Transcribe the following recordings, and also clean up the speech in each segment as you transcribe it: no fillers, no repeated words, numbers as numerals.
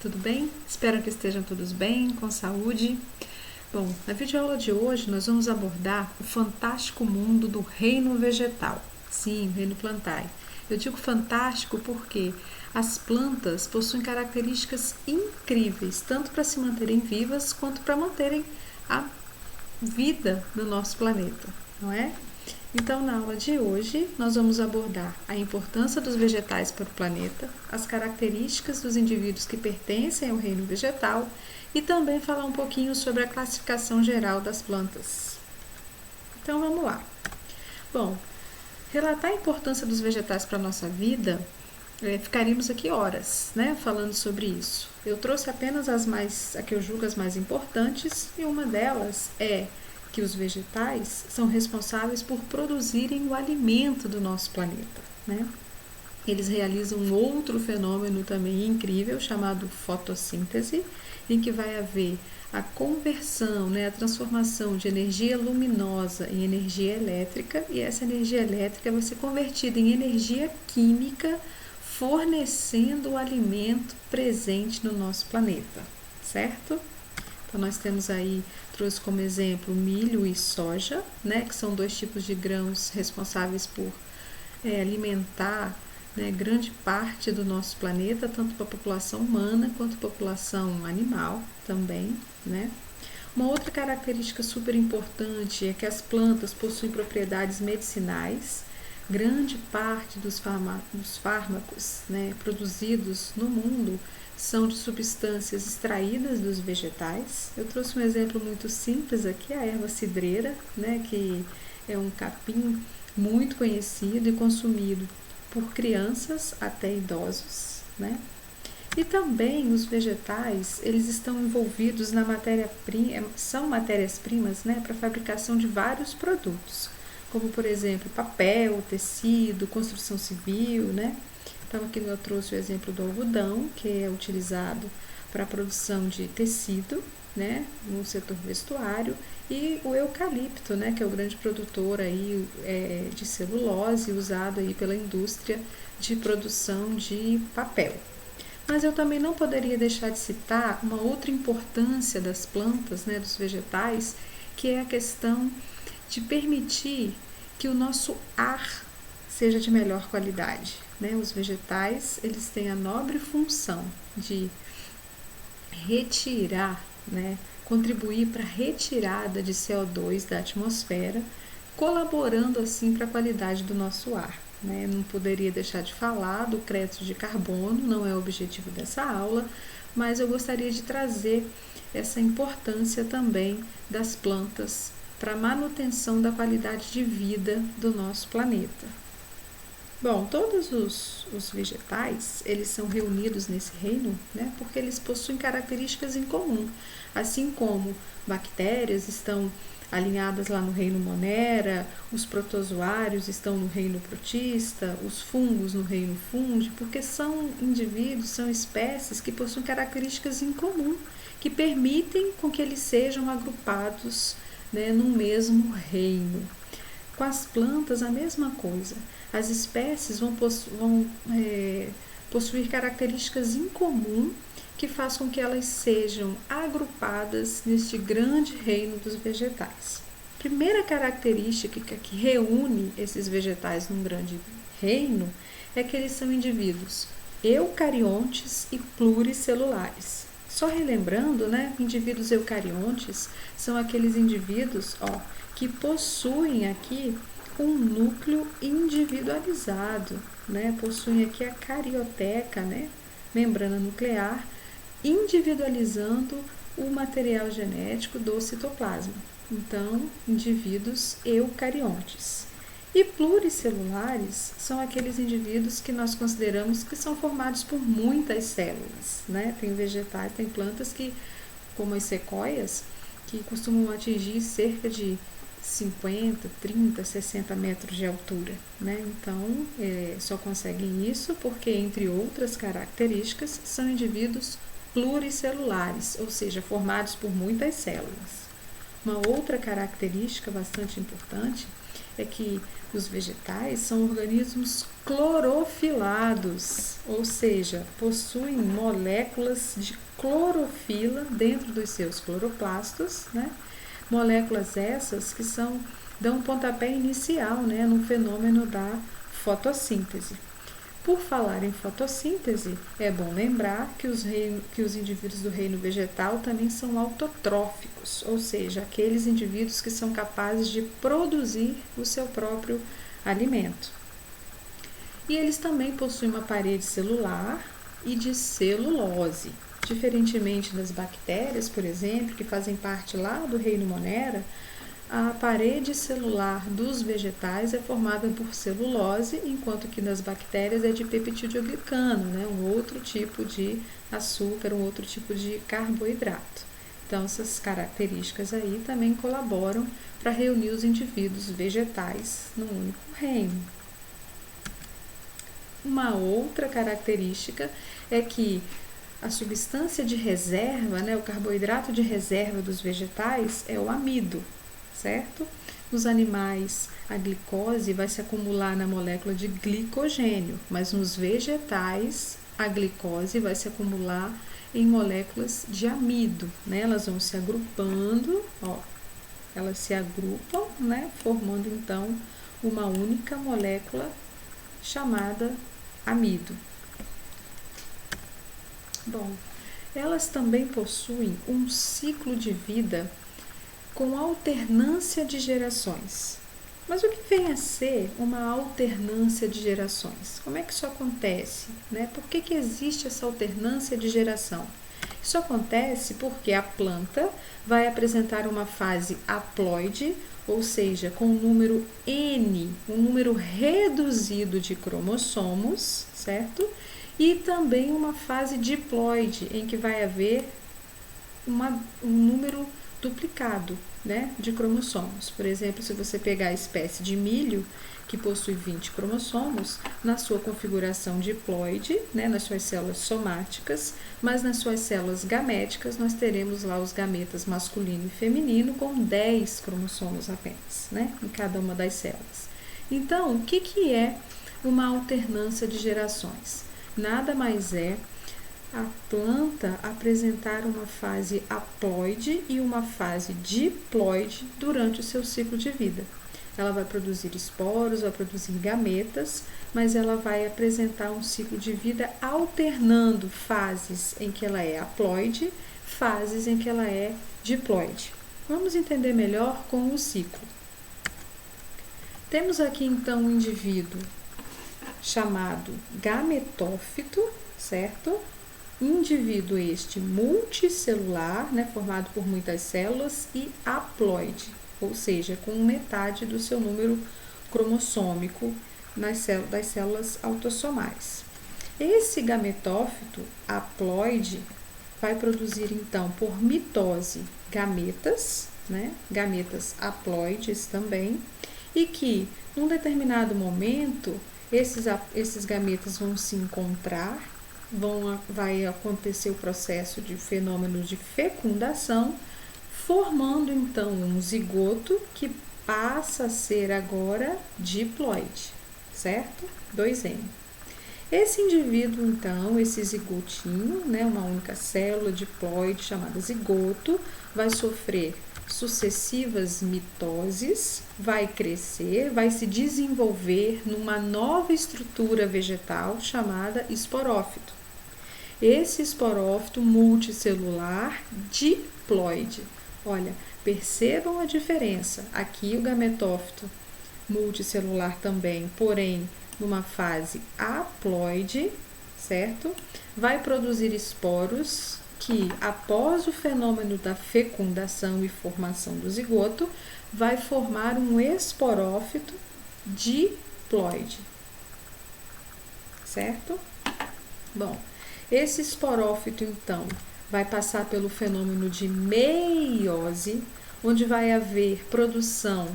tudo bem? Espero que estejam todos bem, com saúde. Bom, na videoaula de hoje nós vamos abordar o fantástico mundo do reino vegetal. Sim, o reino plantae. Eu digo fantástico porque as plantas possuem características incríveis, tanto para se manterem vivas quanto para manterem a vida no nosso planeta, não é? Então, na aula de hoje, nós vamos abordar a importância dos vegetais para o planeta, as características dos indivíduos que pertencem ao reino vegetal e também falar um pouquinho sobre a classificação geral das plantas. Então, vamos lá. Bom, relatar a importância dos vegetais para a nossa vida, ficaríamos aqui horas, né, falando sobre isso. Eu trouxe apenas a que eu julgo as mais importantes e uma delas é que os vegetais são responsáveis por produzirem o alimento do nosso planeta, né? Eles realizam um outro fenômeno também incrível chamado fotossíntese, em que vai haver a conversão, né, a transformação de energia luminosa em energia elétrica, e essa energia elétrica vai ser convertida em energia química, fornecendo o alimento presente no nosso planeta, certo? Então, nós temos aí, trouxe como exemplo, milho e soja, né, que são dois tipos de grãos responsáveis por alimentar, né, grande parte do nosso planeta, tanto para a população humana quanto para a população animal também, né. Uma outra característica super importante é que as plantas possuem propriedades medicinais. Grande parte dos fármacos, né, produzidos no mundo são de substâncias extraídas dos vegetais. Eu trouxe um exemplo muito simples aqui, a erva cidreira, né, que é um capim muito conhecido e consumido por crianças até idosos, né? E também os vegetais, eles estão envolvidos na matéria-prima, são matérias-primas, né, para a fabricação de vários produtos, como por exemplo papel, tecido, construção civil, né? Então aqui eu trouxe o exemplo do algodão, que é utilizado para a produção de tecido, né, no setor vestuário, e o eucalipto, né, que é o grande produtor aí, de celulose, usado aí pela indústria de produção de papel. Mas eu também não poderia deixar de citar uma outra importância das plantas, né, dos vegetais, que é a questão de permitir que o nosso ar seja de melhor qualidade, né? Os vegetais, eles têm a nobre função de retirar, né, contribuir para a retirada de CO2 da atmosfera, colaborando assim para a qualidade do nosso ar, né? Não poderia deixar de falar do crédito de carbono, não é o objetivo dessa aula, mas eu gostaria de trazer essa importância também das plantas para a manutenção da qualidade de vida do nosso planeta. Bom, todos os vegetais, eles são reunidos nesse reino, né, porque eles possuem características em comum, assim como bactérias estão alinhadas lá no reino Monera, os protozoários estão no reino protista, os fungos no reino fungi, porque são indivíduos, são espécies que possuem características em comum, que permitem com que eles sejam agrupados, né, no mesmo reino. Com as plantas, a mesma coisa. As espécies vão possuir características em comum que faz com que elas sejam agrupadas neste grande reino dos vegetais. Primeira característica que reúne esses vegetais num grande reino é que eles são indivíduos eucariontes e pluricelulares. Só relembrando, né, indivíduos eucariontes são aqueles indivíduos, que possuem aqui um núcleo individualizado, né? Possuem aqui a carioteca, né? Membrana nuclear, individualizando o material genético do citoplasma. Então, indivíduos eucariontes. E pluricelulares são aqueles indivíduos que nós consideramos que são formados por muitas células, né? Tem vegetais, tem plantas que, como as sequoias, que costumam atingir cerca de 50, 30, 60 metros de altura, né? Então, só conseguem isso porque, entre outras características, são indivíduos pluricelulares, ou seja, formados por muitas células. Uma outra característica bastante importante é que os vegetais são organismos clorofilados, ou seja, possuem moléculas de clorofila dentro dos seus cloroplastos, né? Moléculas essas que dão um pontapé inicial, né, no fenômeno da fotossíntese. Por falar em fotossíntese, é bom lembrar que os indivíduos do reino vegetal também são autotróficos, ou seja, aqueles indivíduos que são capazes de produzir o seu próprio alimento. E eles também possuem uma parede celular e de celulose. Diferentemente das bactérias, por exemplo, que fazem parte lá do reino Monera, a parede celular dos vegetais é formada por celulose, enquanto que das bactérias é de peptidoglicano, né? Um outro tipo de açúcar, um outro tipo de carboidrato. Então, essas características aí também colaboram para reunir os indivíduos vegetais num único reino. Uma outra característica é que a substância de reserva, né, o carboidrato de reserva dos vegetais é o amido, certo? Nos animais, a glicose vai se acumular na molécula de glicogênio, mas nos vegetais, a glicose vai se acumular em moléculas de amido, né? Elas vão se agrupando, ó, elas se agrupam, né, formando então uma única molécula chamada amido. Bom, elas também possuem um ciclo de vida com alternância de gerações. Mas o que vem a ser uma alternância de gerações? Como é que isso acontece, né? Por que existe essa alternância de geração? Isso acontece porque a planta vai apresentar uma fase haploide, ou seja, com um número N, um número reduzido de cromossomos, certo? E também uma fase diploide, em que vai haver um número duplicado, né, de cromossomos. Por exemplo, se você pegar a espécie de milho, que possui 20 cromossomos, na sua configuração diploide, né, nas suas células somáticas, mas nas suas células gaméticas nós teremos lá os gametas masculino e feminino com 10 cromossomos apenas, né, em cada uma das células. Então, o que é uma alternância de gerações? Nada mais é a planta apresentar uma fase haploide e uma fase diploide durante o seu ciclo de vida. Ela vai produzir esporos, vai produzir gametas, mas ela vai apresentar um ciclo de vida alternando fases em que ela é haploide, fases em que ela é diploide. Vamos entender melhor com o ciclo. Temos aqui então um indivíduo chamado gametófito, certo? Indivíduo este multicelular, né, formado por muitas células, e haploide, ou seja, com metade do seu número cromossômico das células autossomais. Esse gametófito haploide vai produzir então por mitose gametas, né, gametas haploides também, e que num determinado momento esses gametas vão se encontrar, vai acontecer o processo de fenômeno de fecundação, formando então um zigoto que passa a ser agora diploide, certo? 2N. Esse indivíduo, então, esse zigotinho, né, uma única célula diploide chamada zigoto, vai sofrer sucessivas mitoses, vai crescer, vai se desenvolver numa nova estrutura vegetal chamada esporófito. Esse esporófito multicelular diploide. Olha, percebam a diferença. Aqui o gametófito multicelular também, porém numa fase haploide, certo? Vai produzir esporos que, após o fenômeno da fecundação e formação do zigoto, vai formar um esporófito diploide, certo? Bom, esse esporófito, então, vai passar pelo fenômeno de meiose, onde vai haver produção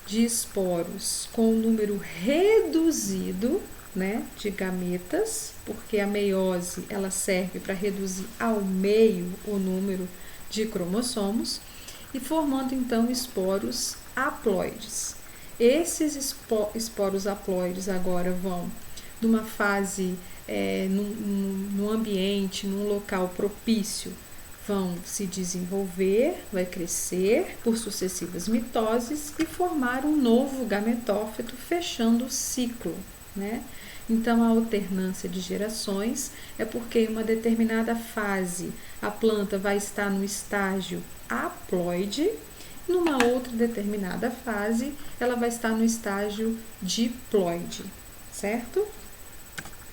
de esporos com um número reduzido, né, de gametas, porque a meiose ela serve para reduzir ao meio o número de cromossomos, e formando então esporos haploides. Esses esporos haploides agora vão numa fase, num ambiente, num local propício, vão se desenvolver, vai crescer por sucessivas mitoses e formar um novo gametófito, fechando o ciclo, né? Então, a alternância de gerações é porque em uma determinada fase a planta vai estar no estágio haploide, numa outra determinada fase ela vai estar no estágio diploide, certo?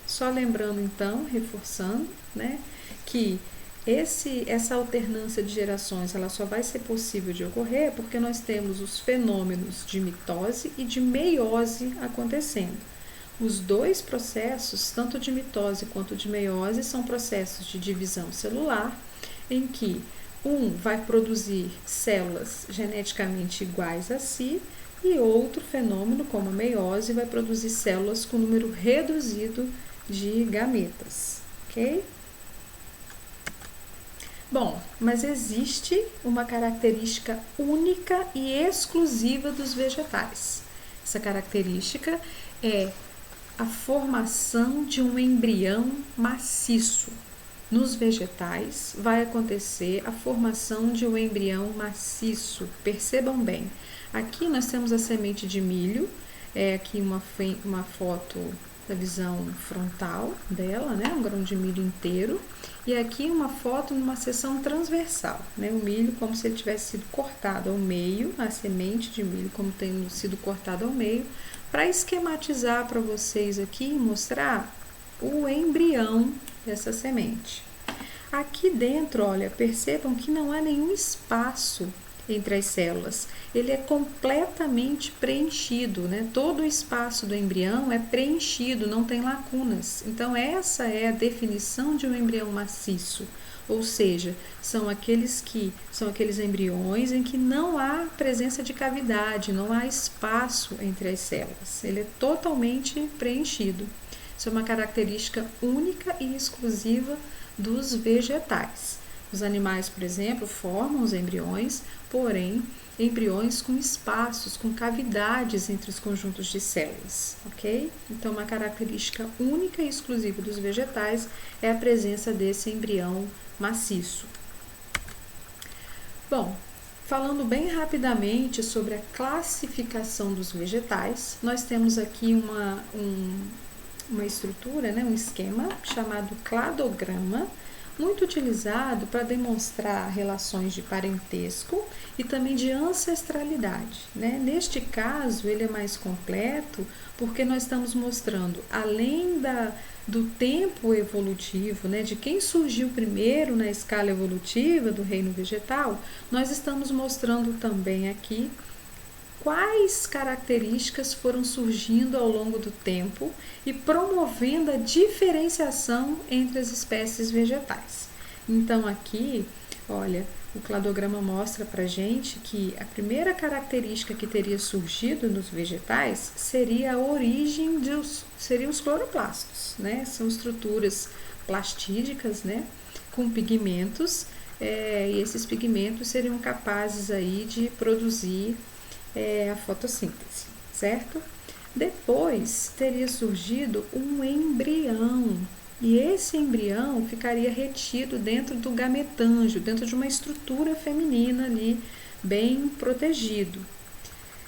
Só lembrando então, reforçando, né, que essa alternância de gerações ela só vai ser possível de ocorrer porque nós temos os fenômenos de mitose e de meiose acontecendo. Os dois processos, tanto de mitose quanto de meiose, são processos de divisão celular, em que um vai produzir células geneticamente iguais a si e outro fenômeno, como a meiose, vai produzir células com número reduzido de gametas, ok? Bom, mas existe uma característica única e exclusiva dos vegetais. Essa característica é a formação de um embrião maciço. Nos vegetais vai acontecer a formação de um embrião maciço. Percebam bem, aqui nós temos a semente de milho, aqui uma foto da visão frontal dela, né, um grão de milho inteiro, e aqui uma foto numa seção transversal, né, o milho como se ele tivesse sido cortado ao meio, a semente de milho como tendo sido cortada ao meio, para esquematizar para vocês aqui e mostrar o embrião dessa semente. Aqui dentro, olha, percebam que não há nenhum espaço entre as células, ele é completamente preenchido, né? Todo o espaço do embrião é preenchido, não tem lacunas. Então, essa é a definição de um embrião maciço, ou seja, são aqueles embriões em que não há presença de cavidade, não há espaço entre as células, ele é totalmente preenchido. Isso é uma característica única e exclusiva dos vegetais. Os animais, por exemplo, formam os embriões, porém, embriões com espaços, com cavidades entre os conjuntos de células, ok? Então, uma característica única e exclusiva dos vegetais é a presença desse embrião maciço. Bom, falando bem rapidamente sobre a classificação dos vegetais, nós temos aqui uma estrutura, né, um esquema chamado cladograma, muito utilizado para demonstrar relações de parentesco e também de ancestralidade, né? Neste caso, ele é mais completo porque nós estamos mostrando, além do tempo evolutivo, né, de quem surgiu primeiro na escala evolutiva do reino vegetal, nós estamos mostrando também aqui quais características foram surgindo ao longo do tempo e promovendo a diferenciação entre as espécies vegetais. Então aqui, olha, o cladograma mostra pra gente que a primeira característica que teria surgido nos vegetais seria a origem seriam os cloroplastos, né? São estruturas plastídicas, né? Com pigmentos, e esses pigmentos seriam capazes aí de produzir a fotossíntese, certo? Depois teria surgido um embrião, e esse embrião ficaria retido dentro do gametângio, dentro de uma estrutura feminina ali, bem protegido.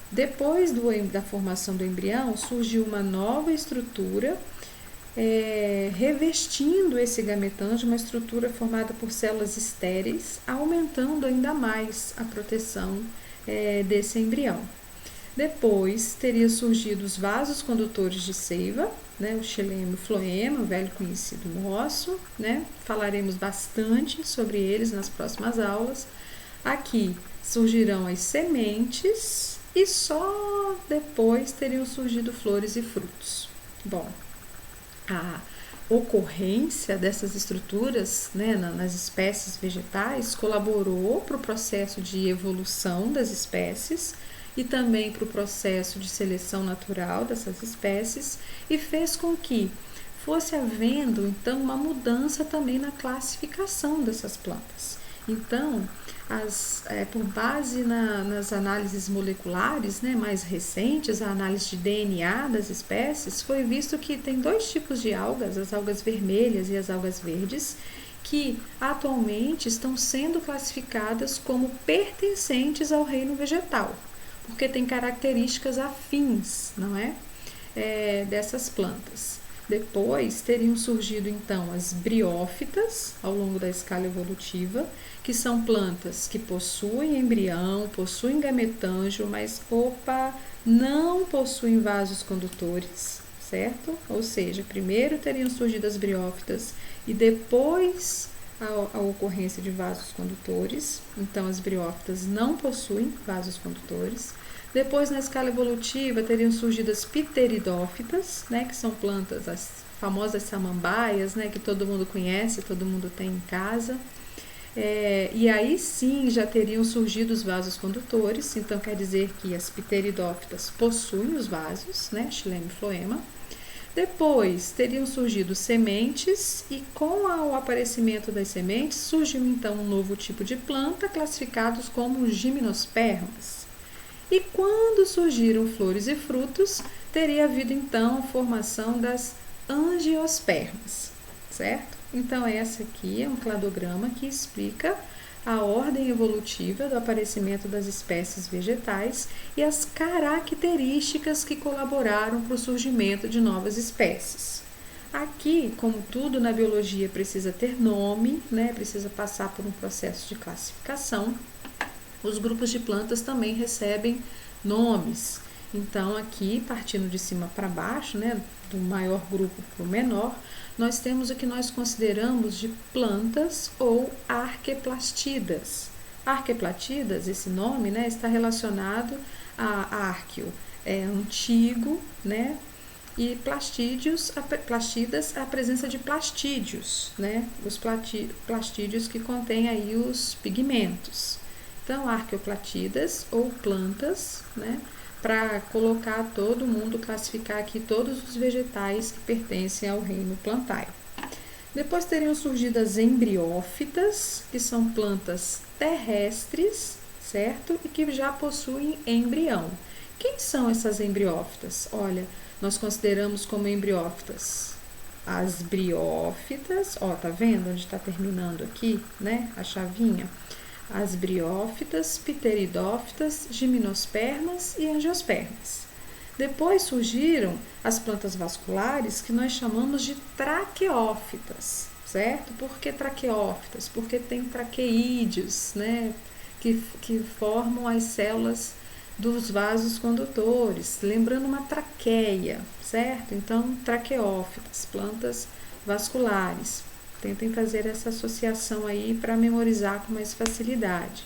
Depois da formação do embrião, surgiu uma nova estrutura, revestindo esse gametângio, uma estrutura formada por células estéreis, aumentando ainda mais a proteção desse embrião. Depois teria surgido os vasos condutores de seiva, né, o xilema e o floema, velho conhecido nosso, né? Falaremos bastante sobre eles nas próximas aulas. Aqui surgirão as sementes e só depois teriam surgido flores e frutos. Bom, a ocorrência dessas estruturas, né, nas espécies vegetais colaborou para o processo de evolução das espécies e também para o processo de seleção natural dessas espécies e fez com que fosse havendo então uma mudança também na classificação dessas plantas. Então, por base nas análises moleculares, né, mais recentes, a análise de DNA das espécies, foi visto que tem dois tipos de algas, as algas vermelhas e as algas verdes, que atualmente estão sendo classificadas como pertencentes ao reino vegetal, porque tem características afins, não é? Dessas plantas. Depois teriam surgido então as briófitas ao longo da escala evolutiva, que são plantas que possuem embrião, possuem gametângio, mas não possuem vasos condutores, certo? Ou seja, primeiro teriam surgido as briófitas e depois a ocorrência de vasos condutores. Então as briófitas não possuem vasos condutores. Depois, na escala evolutiva, teriam surgido as pteridófitas, né, que são plantas, as famosas samambaias, né, que todo mundo conhece, todo mundo tem em casa. E aí sim já teriam surgido os vasos condutores, então quer dizer que as pteridófitas possuem os vasos, né, xilema e floema. Depois teriam surgido sementes e com o aparecimento das sementes surgiu então um novo tipo de planta classificados como gimnospermas. E quando surgiram flores e frutos, teria havido então a formação das angiospermas, certo? Então essa aqui é um cladograma que explica a ordem evolutiva do aparecimento das espécies vegetais e as características que colaboraram para o surgimento de novas espécies. Aqui, como tudo na biologia precisa ter nome, né, precisa passar por um processo de classificação, os grupos de plantas também recebem nomes. Então, aqui, partindo de cima para baixo, né, do maior grupo para o menor, nós temos o que nós consideramos de plantas ou arqueplastidas. Arqueplastidas, esse nome, né, está relacionado a árqueo, antigo, né, e plastidas, a presença de plastídeos, né, os plastídeos que contêm aí os pigmentos. Então, arqueoplatidas ou plantas, né, para colocar todo mundo, classificar aqui todos os vegetais que pertencem ao reino plantae. Depois teriam surgido as embriófitas, que são plantas terrestres, certo? E que já possuem embrião. Quem são essas embriófitas? Olha, nós consideramos como embriófitas as briófitas, ó, tá vendo onde está terminando aqui, né, a chavinha? As briófitas, pteridófitas, gimnospermas e angiospermas. Depois surgiram as plantas vasculares que nós chamamos de traqueófitas, certo? Por que traqueófitas? Porque tem traqueídeos, né, que formam as células dos vasos condutores, lembrando uma traqueia, certo? Então, traqueófitas, plantas vasculares. Tentem fazer essa associação aí para memorizar com mais facilidade.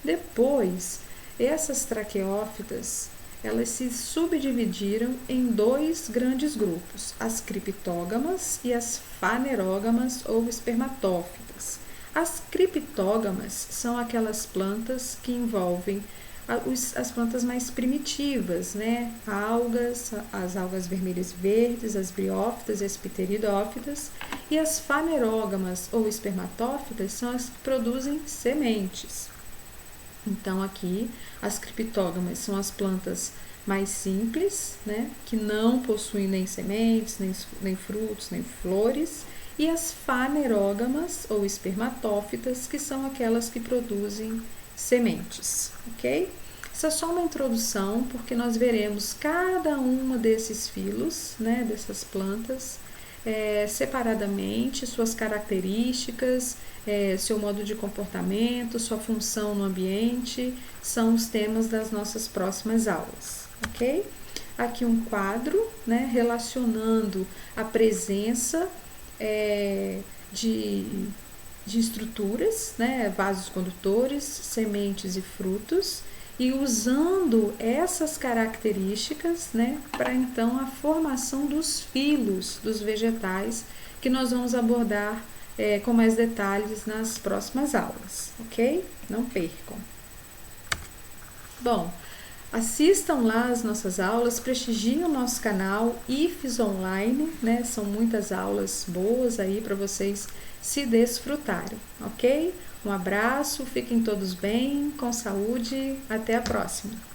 Depois, essas traqueófitas, elas se subdividiram em dois grandes grupos, as criptógamas e as fanerógamas ou espermatófitas. As criptógamas são aquelas plantas que envolvem as plantas mais primitivas, né? Algas, as algas vermelhas e verdes, as briófitas e as pteridófitas, e as fanerógamas ou espermatófitas são as que produzem sementes. Então aqui as criptógamas são as plantas mais simples, né? Que não possuem nem sementes, nem frutos, nem flores, e as fanerógamas ou espermatófitas, que são aquelas que produzem sementes, ok? Essa é só uma introdução, porque nós veremos cada uma desses filos, né, dessas plantas, separadamente, suas características, seu modo de comportamento, sua função no ambiente, são os temas das nossas próximas aulas, ok? Aqui um quadro, né, relacionando a presença de estruturas, né, vasos condutores, sementes e frutos, e usando essas características, né, para então a formação dos filos dos vegetais, que nós vamos abordar com mais detalhes nas próximas aulas, ok? Não percam. Bom, assistam lá as nossas aulas, prestigiem o nosso canal IFES Online, né? São muitas aulas boas aí para vocês se desfrutarem, ok? Um abraço, fiquem todos bem, com saúde, até a próxima!